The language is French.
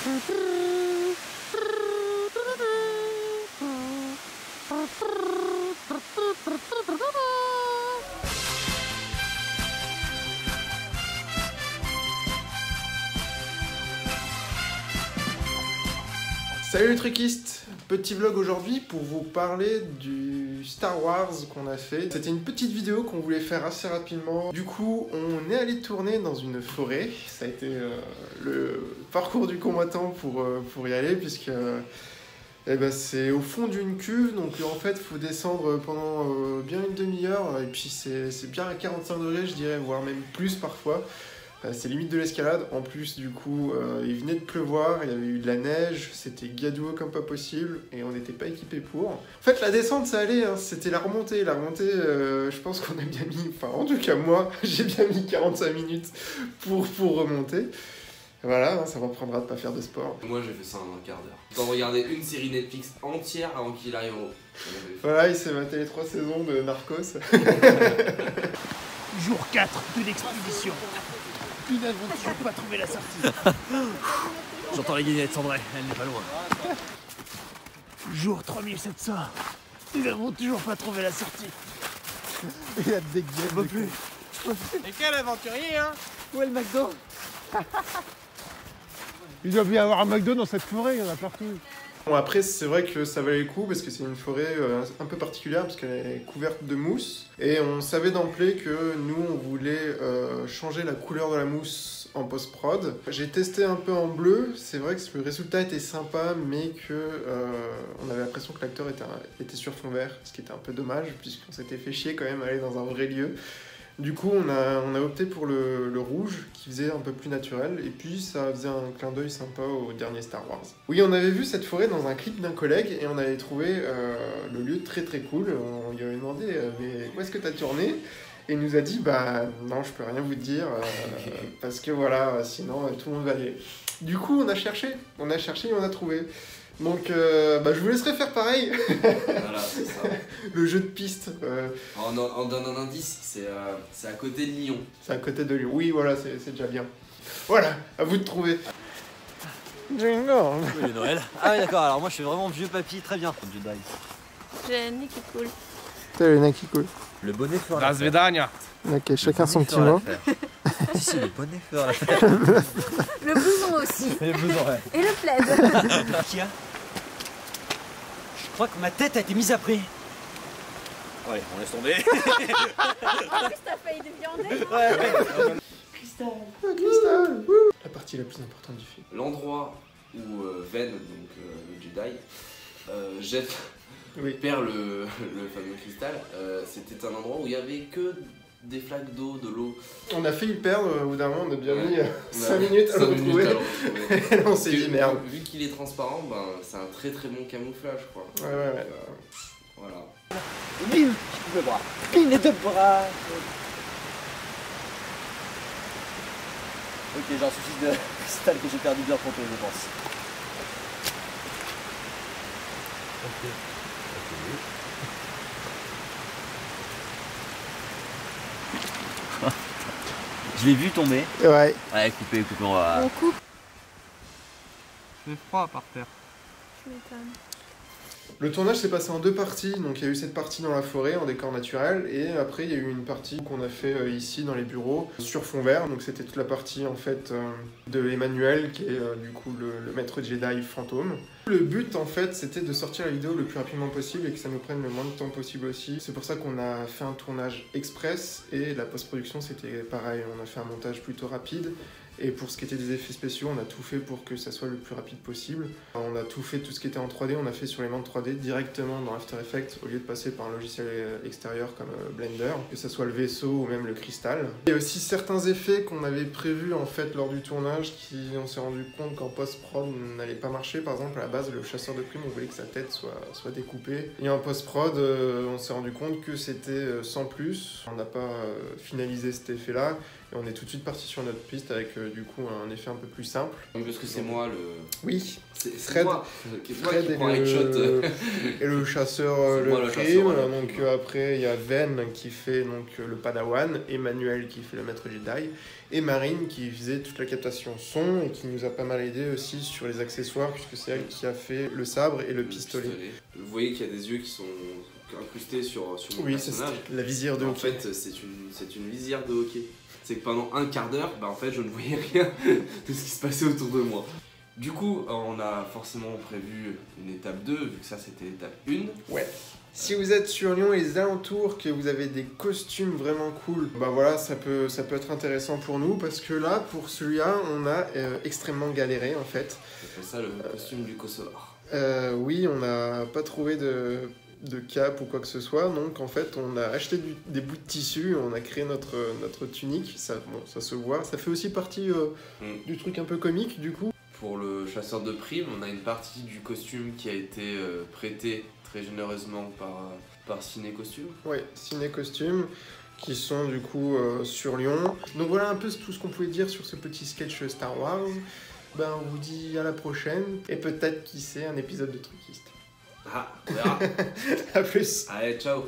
Salut les truquistes! Petit vlog aujourd'hui pour vous parler du Star Wars qu'on a fait. C'était une petite vidéo qu'on voulait faire assez rapidement. Du coup, on est allé tourner dans une forêt. Ça a été le parcours du combattant pour y aller, puisque c'est au fond d'une cuve. Donc en fait, il faut descendre pendant bien une demi-heure. Et puis c'est bien à 45 degrés, je dirais, voire même plus parfois. C'est limite de l'escalade. En plus, du coup, il venait de pleuvoir, il y avait eu de la neige, c'était gadoueux comme pas possible, et on n'était pas équipés pour. En fait, la descente, ça allait, hein, c'était la remontée. La remontée, je pense qu'on a bien mis, enfin, en tout cas, moi, j'ai bien mis 45 minutes pour remonter. Voilà, hein, ça reprendra de pas faire de sport. Moi, j'ai fait ça en un quart d'heure. T'en regardais une série Netflix entière avant qu'il arrive au... Voilà, il s'est maté les 3 saisons de Narcos. Jour 4 de l'expédition. Nous n'avons toujours pas trouvé la sortie. J'entends la guinette Sandré, elle n'est pas loin. Jour 3700. Nous n'avons toujours pas trouvé la sortie. Il a des gueules. Je peux plus. Et quel aventurier, hein? Où est le McDo? Il doit bien y avoir un McDo dans cette forêt, il y en a partout. Bon, après, c'est vrai que ça valait le coup parce que c'est une forêt un peu particulière parce qu'elle est couverte de mousse. Et on savait d'emblée que nous, on voulait changer la couleur de la mousse en post-prod. J'ai testé un peu en bleu. C'est vrai que le résultat était sympa, mais que on avait l'impression que l'acteur était sur fond vert, ce qui était un peu dommage puisqu'on s'était fait chier quand même à aller dans un vrai lieu. Du coup, on a opté pour le rouge, qui faisait un peu plus naturel, et puis ça faisait un clin d'œil sympa au dernier Star Wars. Oui, on avait vu cette forêt dans un clip d'un collègue, et on avait trouvé le lieu très très cool. On lui avait demandé mais où est-ce que tu as tourné? Et il nous a dit, bah non, je peux rien vous dire, parce que voilà, sinon tout le monde va y aller. Du coup, on a cherché et on a trouvé. Donc, je vous laisserai faire pareil. Voilà, c'est ça. Le jeu de piste. On donne un indice, c'est à côté de Lyon. C'est à côté de Lyon. Oui, voilà, c'est déjà bien. Voilà, à vous de trouver. Jingle. Oui, Noël. Ah oui, d'accord, alors moi je suis vraiment vieux papy, très bien. Jedi. J'ai le nez qui coule. T'as le nez qui coule. Le bonnet feur. La Svedania. Ok, chacun son petit mot. Si, le bonnet feur, la fête. Le blouson aussi. Et le blouson, ouais. Et le plaid. Qui a? Je crois que ma tête a été mise à prix. Ouais, on laisse tomber. En plus, t'as failli déviander. Ouais. Cristal. La partie la plus importante du film. L'endroit où Ven, donc le Jedi, jette, perd le fameux cristal, c'était un endroit où il n'y avait que des flaques d'eau, de l'eau. On a failli le perdre, au bout d'un moment, on a bien mis 5 minutes à le retrouver. Et là, on s'est dit merde. Vu qu'il est transparent, c'est un très très bon camouflage, quoi. Ouais. Voilà. Bim, le bras. Bim, les 2 bras. Ok, j'ai un souci de cristal que j'ai perdu bien trop tôt, je pense. Ok. Je l'ai vu tomber. Ouais. Ouais, coupé, on va... On coupe. C'est froid par terre. Tu m'étonnes. Le tournage s'est passé en 2 parties, donc il y a eu cette partie dans la forêt en décor naturel et après il y a eu une partie qu'on a fait ici dans les bureaux sur fond vert, donc c'était toute la partie en fait de Emmanuel qui est du coup le maître Jedi fantôme. Le but en fait c'était de sortir la vidéo le plus rapidement possible et que ça nous prenne le moins de temps possible aussi. C'est pour ça qu'on a fait un tournage express et la post-production c'était pareil, on a fait un montage plutôt rapide. Et pour ce qui était des effets spéciaux, on a tout fait pour que ça soit le plus rapide possible. On a tout fait, tout ce qui était en 3D, on a fait sur les lampes 3D directement dans After Effects au lieu de passer par un logiciel extérieur comme Blender, que ce soit le vaisseau ou même le cristal. Il y a aussi certains effets qu'on avait prévus en fait lors du tournage qui on s'est rendu compte qu'en post-prod n'allaient pas marcher. Par exemple, à la base, le chasseur de primes, on voulait que sa tête soit découpée. Et en post-prod, on s'est rendu compte que c'était sans plus. On n'a pas finalisé cet effet-là. Et on est tout de suite parti sur notre piste avec du coup un effet un peu plus simple. Parce que c'est moi le... Oui, C'est Fred, moi qui Fred prend un headshot. et le chasseur C'est moi le le crime. chasseur, ouais. Donc après il y a Ven qui fait donc le Padawan, Emmanuel qui fait le maître Jedi et Marine qui faisait toute la captation son et qui nous a pas mal aidé aussi sur les accessoires puisque c'est elle qui a fait le sabre et le pistolet. Vous voyez qu'il y a des yeux qui sont incrustés sur mon Oui, c'est personnage. la visière de En hockey. fait, c'est une visière de hockey. C'est que pendant un quart d'heure, bah, en fait, je ne voyais rien de ce qui se passait autour de moi. Du coup, on a forcément prévu une étape 2, vu que ça c'était l'étape 1. Ouais. Si vous êtes sur Lyon et les alentours, que vous avez des costumes vraiment cool, bah voilà, ça peut être intéressant pour nous parce que là, pour celui-là, on a extrêmement galéré en fait. C'est ça le costume du Kosovar. Oui, on n'a pas trouvé de cap ou quoi que ce soit, donc en fait, on a acheté des bouts de tissu, on a créé notre tunique, ça se voit. Ça fait aussi partie du truc un peu comique du coup. Pour le chasseur de primes, on a une partie du costume qui a été prêtée très généreusement par Ciné Costume. Ouais, Ciné Costume, qui sont du coup sur Lyon. Donc voilà un peu tout ce qu'on pouvait dire sur ce petit sketch Star Wars. Ben, on vous dit à la prochaine, et peut-être, qui sait, un épisode de Truckist. Ah, on verra. A plus. Allez, ciao.